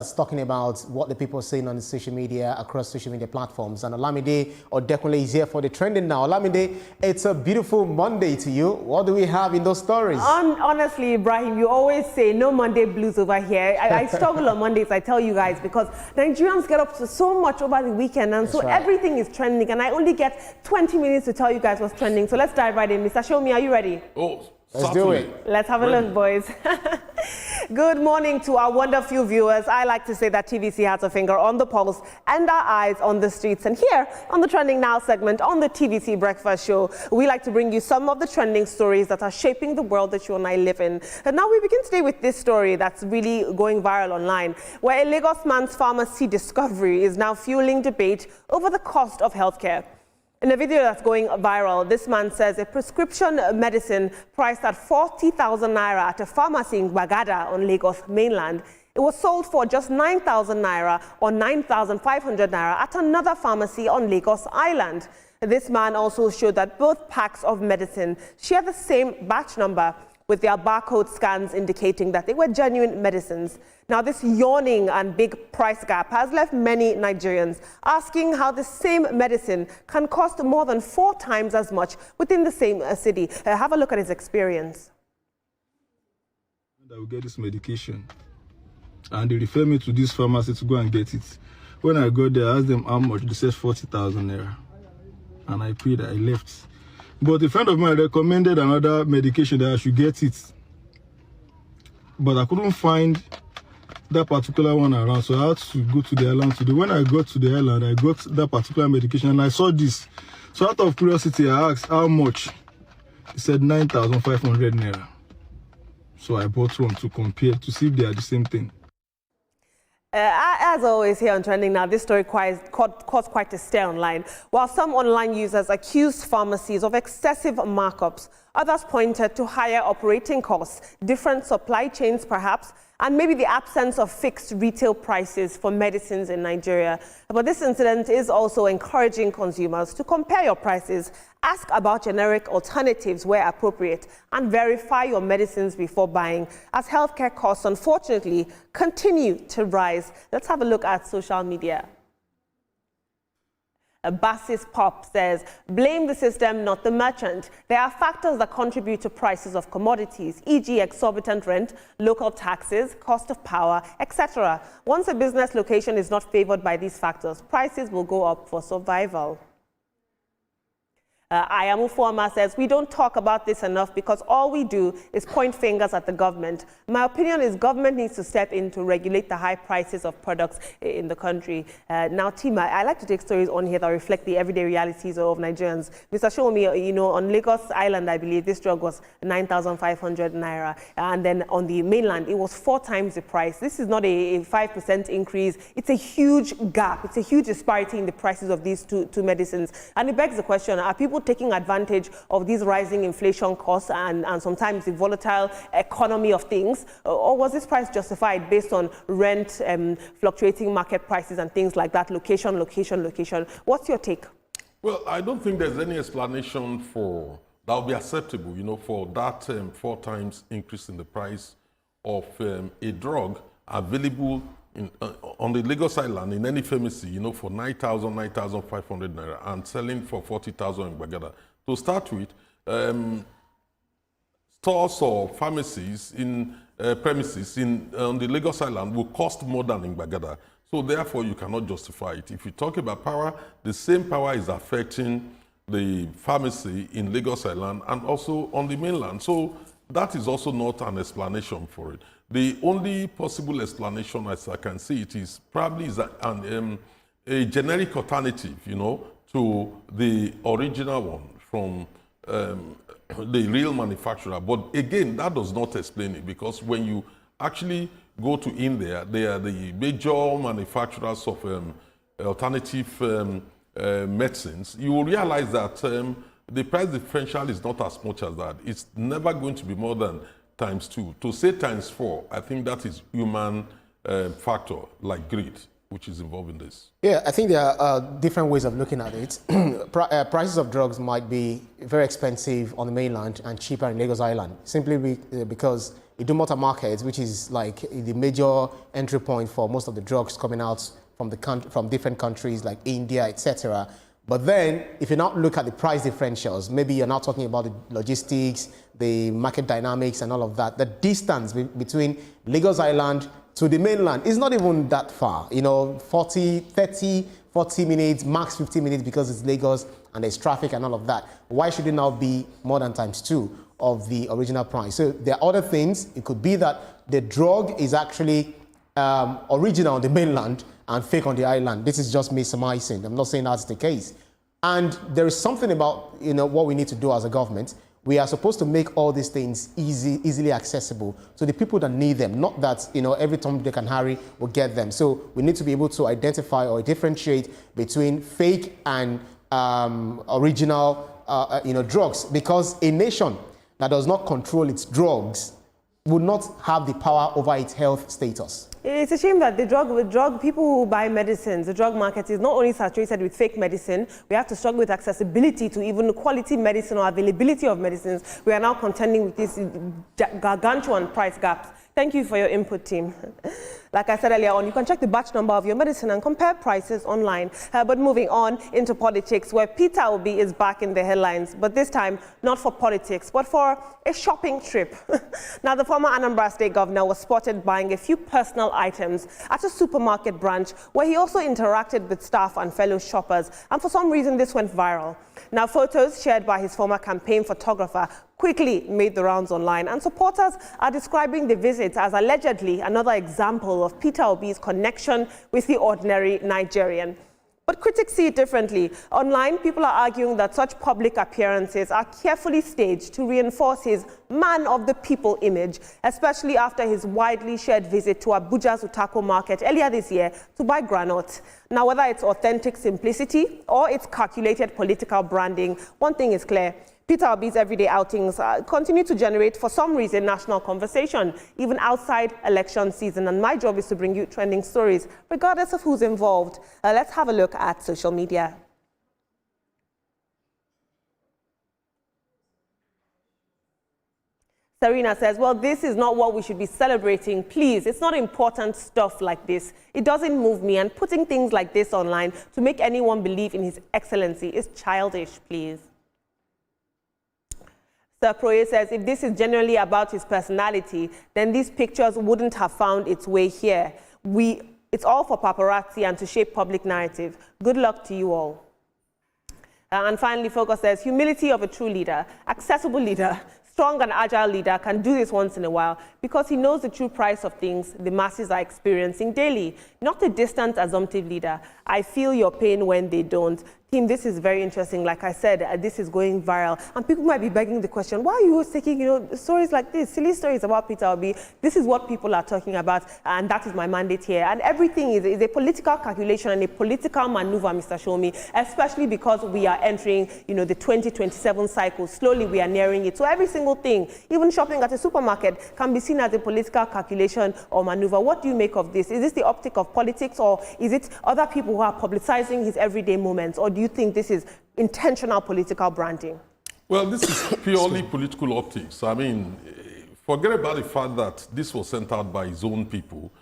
Talking about what the people are saying on the social media, across social media platforms. And Olamide Odekunle is here for the trending now. Olamide, it's a beautiful Monday to you. What do we have in those stories? Honestly, Ibrahim, you always say no Monday blues over here. I struggle on Mondays, I tell you guys, because Nigerians get up to so much over the weekend, and so everything is trending, and I only get 20 minutes to tell you guys what's trending. So let's dive right in. Mr. Shomi, are you ready? Oh, let's do it. Let's have a look, boys. Good morning to our wonderful viewers. I like to say that TVC has a finger on the pulse and our eyes on the streets. And here on the Trending Now segment on the TVC Breakfast Show, we like to bring you some of the trending stories that are shaping the world that you and I live in. And now we begin today with this story that's really going viral online, where a Lagos man's pharmacy discovery is now fueling debate over the cost of healthcare. In a video that's going viral, this man says a prescription medicine priced at 40,000 naira at a pharmacy in Gbagada on Lagos mainland, it was sold for just 9,000 naira or 9,500 naira at another pharmacy on Lagos Island. This man also showed that both packs of medicine share the same batch number, with their barcode scans indicating that they were genuine medicines. Now, this yawning and big price gap has left many Nigerians asking how the same medicine can cost more than 4 times as much within the same city. Have a look at his experience. I will get this medication, and they refer me to this pharmacy to go and get it. When I got there, I asked them how much. They said 40,000 naira, and I paid. I left. But a friend of mine recommended another medication that I should get it. But I couldn't find that particular one around, so I had to go to the island today. When I got to the island, I got that particular medication and I saw this. So out of curiosity, I asked how much. He said 9,500 naira. So I bought one to compare to see if they are the same thing. As always here on Trending Now, this story caused quite a stir online. While some online users accused pharmacies of excessive markups, others pointed to higher operating costs, different supply chains perhaps, and maybe the absence of fixed retail prices for medicines in Nigeria. But this incident is also encouraging consumers to compare your prices, ask about generic alternatives where appropriate, and verify your medicines before buying, as healthcare costs, unfortunately, continue to rise. Let's have a look at social media. Basis Pop says, blame the system, not the merchant. There are factors that contribute to prices of commodities, e.g. exorbitant rent, local taxes, cost of power, etc. Once a business location is not favored by these factors, prices will go up for survival. Ayamu Forma says, we don't talk about this enough because all we do is point fingers at the government. My opinion is government needs to step in to regulate the high prices of products in the country. Now, Tima, I like to take stories on here that reflect the everyday realities of Nigerians. Mr. Shomi, you know, on Lagos Island, I believe this drug was 9,500 naira. And then on the mainland, it was 4 times the price. This is not a 5% increase. It's a huge gap. It's a huge disparity in the prices of these two medicines. And it begs the question, are people taking advantage of these rising inflation costs and sometimes the volatile economy of things, or was this price justified based on rent, fluctuating market prices and things like that, location? What's your take? Well, I don't think there's any explanation for that would be acceptable, you know, for that 4 times increase in the price of a drug available on the Lagos Island in any pharmacy, you know, for 9,000, 9,500 naira and selling for 40,000 in Gbagada. To start with, stores or pharmacies in premises on the Lagos Island will cost more than in Gbagada. So therefore, you cannot justify it. If you talk about power, the same power is affecting the pharmacy in Lagos Island and also on the mainland. So that is also not an explanation for it. The only possible explanation, as I can see it, is probably a generic alternative, you know, to the original one from the real manufacturer. But again, that does not explain it, because when you actually go to India, they are the major manufacturers of alternative medicines. You will realize that the price differential is not as much as that. It's never going to be more than ×2. To say ×4, I think that is human factor, like greed. which is involved in this? Yeah, I think there are different ways of looking at it. Prices of drugs might be very expensive on the mainland and cheaper in Lagos Island, simply because Idumota market, which is like the major entry point for most of the drugs coming out from different countries like India, etc. But then, if you now look at the price differentials, maybe you're not talking about the logistics, the market dynamics and all of that. The distance between Lagos Island to the mainland is not even that far. 40 minutes, max 50 minutes because it's Lagos and there's traffic and all of that. Why should it now be more than ×2 of the original price? So there are other things. It could be that the drug is actually original on the mainland and fake on the island. This is just me surmising. I'm not saying that's the case. And there is something about what we need to do as a government. We are supposed to make all these things easily accessible to the people that need them, not that every Tom, Dick and Harry will get them. So we need to be able to identify or differentiate between fake and original drugs, because a nation that does not control its drugs would not have the power over its health status. It's a shame that people who buy medicines, the drug market is not only saturated with fake medicine, we have to struggle with accessibility to even quality medicine or availability of medicines. We are now contending with these gargantuan price gaps. Thank you for your input, team. Like I said earlier on, you can check the batch number of your medicine and compare prices online. But moving on into politics, where Peter Obi is back in the headlines, but this time not for politics, but for a shopping trip. Now, the former Anambra State governor was spotted buying a few personal items at a supermarket branch where he also interacted with staff and fellow shoppers. And for some reason, this went viral. Now, photos shared by his former campaign photographer quickly made the rounds online, and supporters are describing the visit as allegedly another example of Peter Obi's connection with the ordinary Nigerian. But critics see it differently. Online, people are arguing that such public appearances are carefully staged to reinforce his man of the people image, especially after his widely shared visit to Abuja's Utako market earlier this year to buy groundnut. Now, whether it's authentic simplicity or it's calculated political branding, one thing is clear. Peter Obi's everyday outings continue to generate, for some reason, national conversation, even outside election season. And my job is to bring you trending stories, regardless of who's involved. Let's have a look at social media. Serena says, well, this is not what we should be celebrating. Please, it's not important stuff like this. It doesn't move me. And putting things like this online to make anyone believe in his excellency is childish, please. Sir Proye says, if this is generally about his personality, then these pictures wouldn't have found its way here. It's all for paparazzi and to shape public narrative. Good luck to you all. And finally, Focus says, humility of a true leader, accessible leader, strong and agile leader can do this once in a while because he knows the true price of things the masses are experiencing daily, not a distant, assumptive leader. I feel your pain when they don't. Team, this is very interesting. Like I said, this is going viral. And people might be begging the question, why are you always taking, stories like this, silly stories about Peter Obi? This is what people are talking about, and that is my mandate here. And everything is a political calculation and a political maneuver, Mr. Shomi, especially because we are entering, the 2027 cycle. Slowly, we are nearing it. So every single thing, even shopping at a supermarket, can be seen as a political calculation or maneuver. What do you make of this? Is this the optic of politics, or is it other people who are publicizing his everyday moments, or do you think this is intentional political branding? Well, this is purely political optics. I mean, forget about the fact that this was sent out by his own people,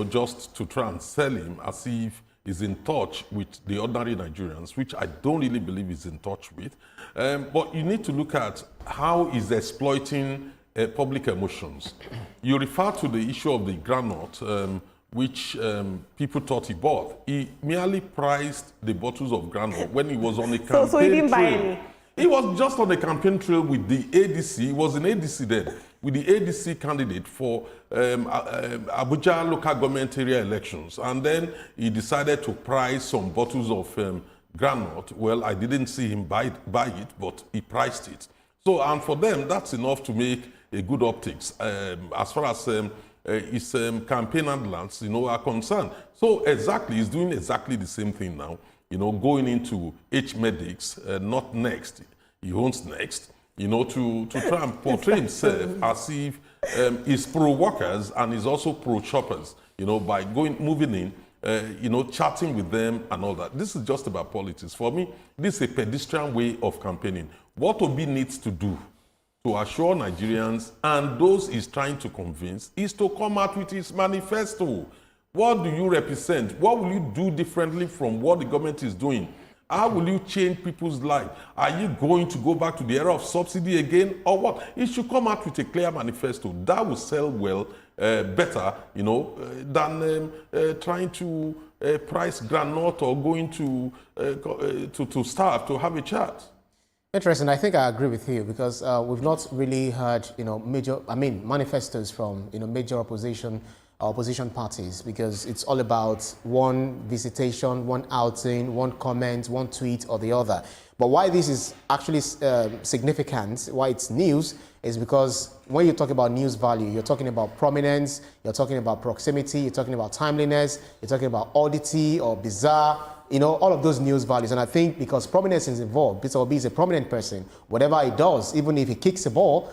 just to try and sell him as if he's in touch with the ordinary Nigerians, which I don't really believe he's in touch with. But you need to look at how he's exploiting public emotions. You refer to the issue of the groundnut, which people thought he bought. He merely priced the bottles of groundnut when he was on a campaign so he didn't buy trail. any? He was just on a campaign trail with the ADC. He was in ADC then, with the ADC candidate for Abuja local government area elections. And then he decided to price some bottles of groundnut. Well, I didn't see him buy it, but he priced it. So, and for them, that's enough to make a good optics as far as his campaign handlers, are concerned. So exactly, he's doing exactly the same thing now. Going into H-Medics, not Next. He owns Next. To try and portray himself as if he's pro-workers and he's also pro-shoppers. By moving in chatting with them and all that. This is just about politics. For me, this is a pedestrian way of campaigning. What Obi needs to do to assure Nigerians and those he's trying to convince is to come out with his manifesto. What do you represent? What will you do differently from what the government is doing? How will you change people's lives? Are you going to go back to the era of subsidy again or what? It should come out with a clear manifesto. That will sell well, better, than trying to price groundnut or going to staff to have a chat. Interesting. I think I agree with you because we've not really heard, manifestos from, major opposition parties, because it's all about one visitation, one outing, one comment, one tweet or the other. But why this is actually significant, why it's news, is because when you talk about news value, you're talking about prominence, you're talking about proximity, you're talking about timeliness, you're talking about oddity or bizarre, all of those news values. And I think because prominence is involved, Peter Obi is a prominent person. Whatever he does, even if he kicks a ball,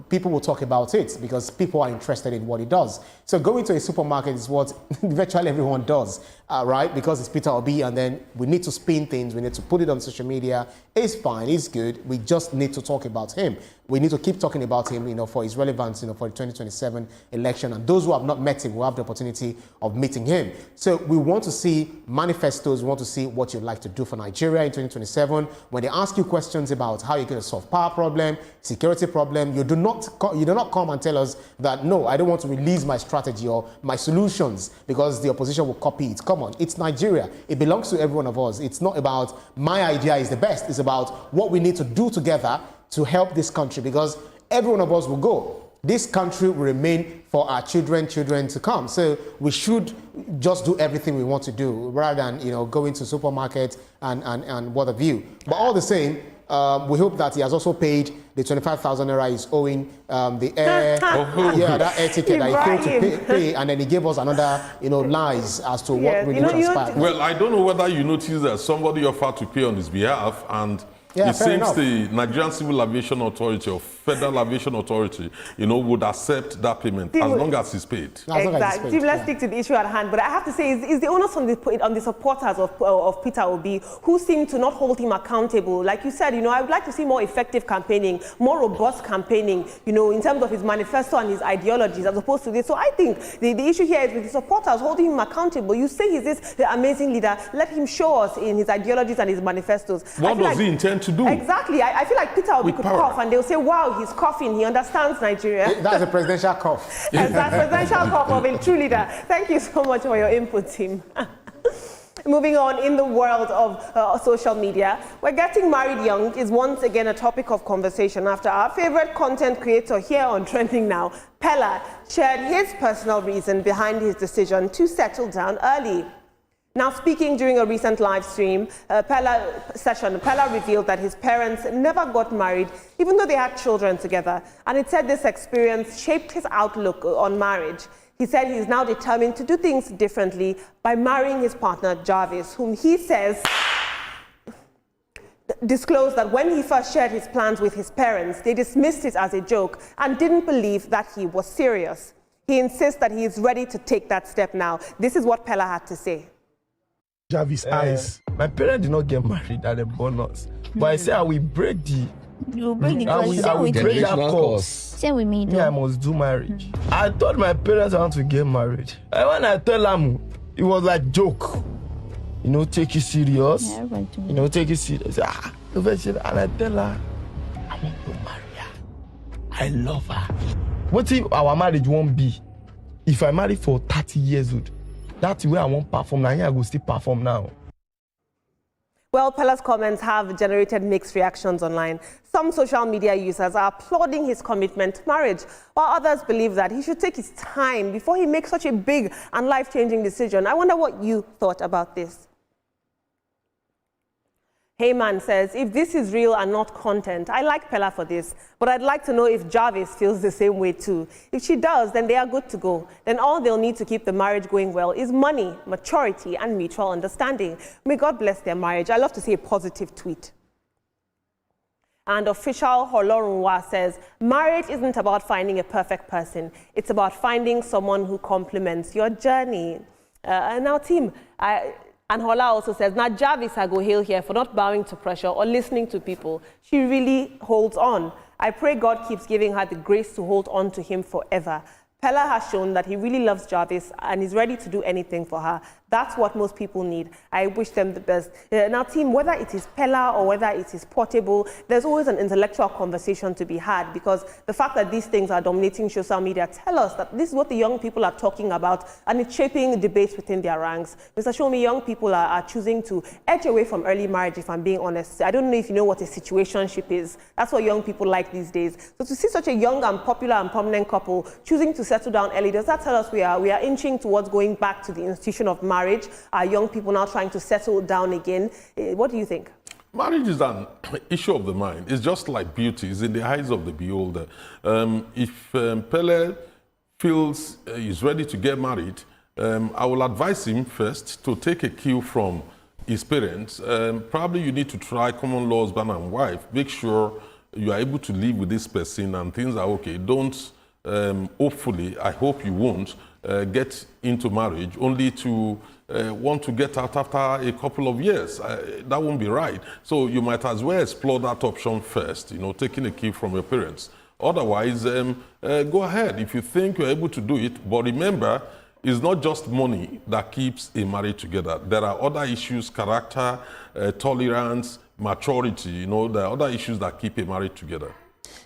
people will talk about it because people are interested in what he does. So going to a supermarket is what virtually everyone does, right? Because it's Peter Obi, and then we need to spin things, we need to put it on social media. It's fine, it's good. We just need to talk about him. We need to keep talking about him, for his relevance, for the 2027 election. And those who have not met him will have the opportunity of meeting him. So we want to see manifestos. We want to see what you'd like to do for Nigeria in 2027. When they ask you questions about how you're going to solve power problem, security problem, you do not come and tell us that, no, I don't want to release my strategy or my solutions because the opposition will copy it. Come on, it's Nigeria. It belongs to every one of us. It's not about my idea is the best. It's about what we need to do together to help this country, because every one of us will go. This country will remain for our children to come. So we should just do everything we want to do rather than, going to supermarkets and what have you. But all the same, we hope that he has also paid the 25,000 naira he's owing the air, that air ticket that he failed to pay, and then he gave us another, lies as to what really transpired. Well, I don't know whether you noticed that somebody offered to pay on his behalf, and it seems the Nigerian Civil Aviation Authority or Federal Aviation Authority, would accept that payment as long as it's paid. Exactly. Steve, let's stick to the issue at hand. But I have to say, is the onus on the supporters of Peter Obi, who seem to not hold him accountable. Like you said, I would like to see more effective campaigning, more robust campaigning, in terms of his manifesto and his ideologies, as opposed to this. So I think the issue here is with the supporters holding him accountable. You say he's this amazing leader. Let him show us in his ideologies and his manifestos. What does he intend to do? Exactly. I feel like Peter Obi could cough and they'll say, wow, he's coughing. He understands Nigeria. That's a presidential cough. That's a presidential cough of a true leader. Thank you so much for your input, team. Moving on, in the world of social media, we're getting married young is once again a topic of conversation after our favorite content creator here on Trending Now, Peller, shared his personal reason behind his decision to settle down early. Now, speaking during a recent live stream, Peller revealed that his parents never got married, even though they had children together. And it said this experience shaped his outlook on marriage. He said he's now determined to do things differently by marrying his partner, Jarvis, whom he says disclosed that when he first shared his plans with his parents, they dismissed it as a joke and didn't believe that he was serious. He insists that he is ready to take that step now. This is what Peller had to say. Jarvis' eyes. My parents did not get married at the bonus, but I say I will break the. You break the I will break that course. Same with me. I must do marriage. I told my parents I want to get married. And when I tell them, it was like joke. Take it serious. Yeah, take it serious. And I tell her, I want to marry her. I love her. What if our marriage won't be? If I marry for 30 years old, that's the way I won't perform. Now I will still perform now. Well, Peller's comments have generated mixed reactions online. Some social media users are applauding his commitment to marriage, while others believe that he should take his time before he makes such a big and life-changing decision. I wonder what you thought about this. Heyman says, if this is real and not content, I like Peller for this, but I'd like to know if Jarvis feels the same way too. If she does, then they are good to go. Then all they'll need to keep the marriage going well is money, maturity, and mutual understanding. May God bless their marriage. I love to see a positive tweet. And official Holorunwa says, marriage isn't about finding a perfect person. It's about finding someone who complements your journey. And now, team, and Hola also says, now Jarvis I go hail here for not bowing to pressure or listening to people. She really holds on. I pray God keeps giving her the grace to hold on to him forever. Peller has shown that he really loves Jarvis and is ready to do anything for her. That's what most people need. I wish them the best. Now, team, whether it is Peller or whether it is Portable, there's always an intellectual conversation to be had, because the fact that these things are dominating social media tell us that this is what the young people are talking about, and it's shaping debates within their ranks. Mr. Shomi, young people are choosing to edge away from early marriage, if I'm being honest. I don't know if you know what a situationship is. That's what young people like these days. So to see such a young and popular and prominent couple choosing to settle down early, does that tell us we are inching towards going back to the institution of marriage? Are young people now trying to settle down again? What do you think? Marriage is an issue of the mind. It's just like beauty. It's in the eyes of the beholder. If Peller feels he's ready to get married, I will advise him first to take a cue from his parents. Probably you need to try common law husband and wife. Make sure you are able to live with this person and things are okay. Don't, hopefully, I hope you won't, get into marriage only to want to get out after a couple of years. That won't be right. So you might as well explore that option first, taking a cue from your parents. Otherwise, go ahead if you think you're able to do it. But remember, it's not just money that keeps a marriage together. There are other issues, character, tolerance, maturity. There are other issues that keep a marriage together.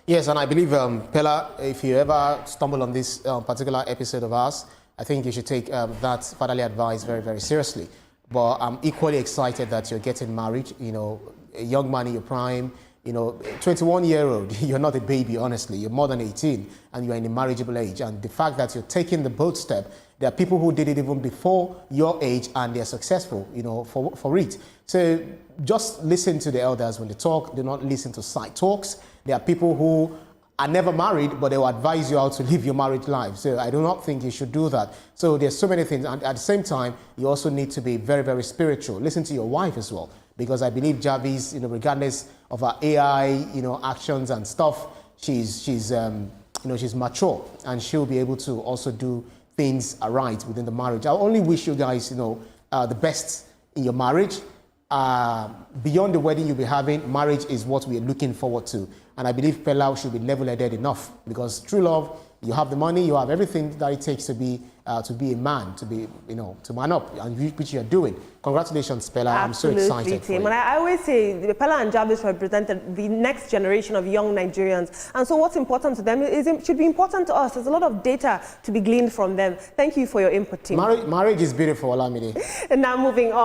Yes, and I believe, Peller, if you ever stumble on this particular episode of ours, I think you should take that fatherly advice very, very seriously. But I'm equally excited that you're getting married, a young man in your prime, 21-year-old, you're not a baby, honestly. You're more than 18, and you're in a marriageable age. And the fact that you're taking the bold step, there are people who did it even before your age, and they're successful, for it. So just listen to the elders when they talk. Do not listen to side talks. There are people who are never married, but they will advise you how to live your marriage life. So I do not think you should do that. So there's so many things. And at the same time, you also need to be very, very spiritual. Listen to your wife as well. Because I believe Jarvis, regardless of her AI, actions and stuff, she's mature, and she'll be able to also do things right within the marriage. I only wish you guys, the best in your marriage. Beyond the wedding you'll be having, marriage is what we're looking forward to. And I believe Peller should be level-headed enough, because true love, you have the money, you have everything that it takes to be a man, to be, to man up, and which you're doing. Congratulations, Peller. I'm so excited for you. And I always say Peller and Jarvis represented the next generation of young Nigerians. And so what's important to them should be important to us. There's a lot of data to be gleaned from them. Thank you for your input, team. Marriage is beautiful, Olamide. And now moving on.